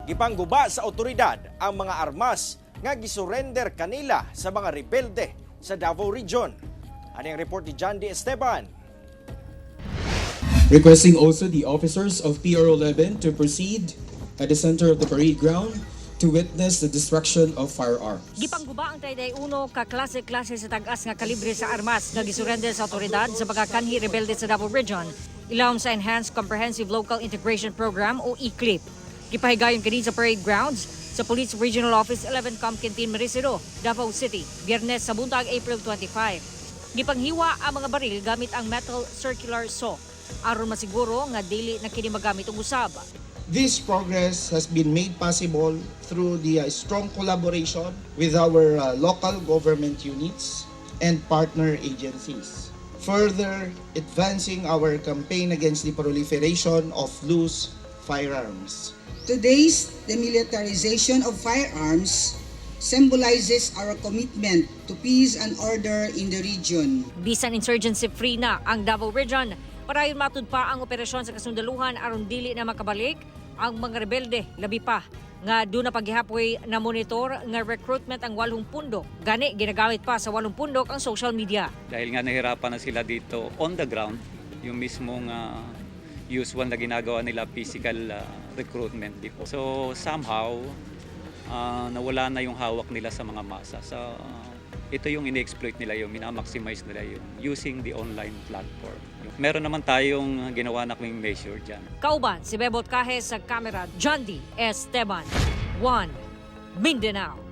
Gipangguba sa otoridad ang mga armas nga gisurrender kanila sa mga rebelde sa Davao Region. Ano ang report ni John D. Esteban? Requesting also the officers of PRO 11 to proceed at the center of the parade ground to witness the destruction of firearms. Gipangguba ang 31 ka klase-klase sa tag-as nga kalibre sa armas nga gisurrender sa otoridad sa mga kanhi rebelde sa Davao Region, ilawom sa Enhanced Comprehensive Local Integration Program o ECLIP. Gipahigayon kini sa parade grounds sa Police Regional Office 11 Camp Quintin Maricero, Davao City, Biyernes sa buntag April 25. Gipanghiwa ang mga baril gamit ang metal circular saw aron masiguro nga dili na kini magamit og usab. This progress has been made possible through the strong collaboration with our local government units and partner agencies, further advancing our campaign against the proliferation of loose firearms. Today's demilitarization of firearms symbolizes our commitment to peace and order in the region. Bisan insurgency-free na ang Davao Region, parayon matud pa ang operasyon sa kasundaluhan aron dili na makabalik ang mga rebelde, labi pa nga doon na paghihapoy na monitor nga recruitment ang 8 pundok. Gani, ginagamit pa sa 8 pundok ang social media. Dahil nga nahirapan na sila dito on the ground, yung mismong usual na ginagawa nila physical recruitment dito. So somehow, nawala na yung hawak nila sa mga masa. So, ito yung in-exploit nila, yung minamaximize nila yung using the online platform. Meron naman tayong ginawa na kaming measure dyan. Kauban, si Bebot Kahe sa kamera, John D. Esteban, 1, Mindanao.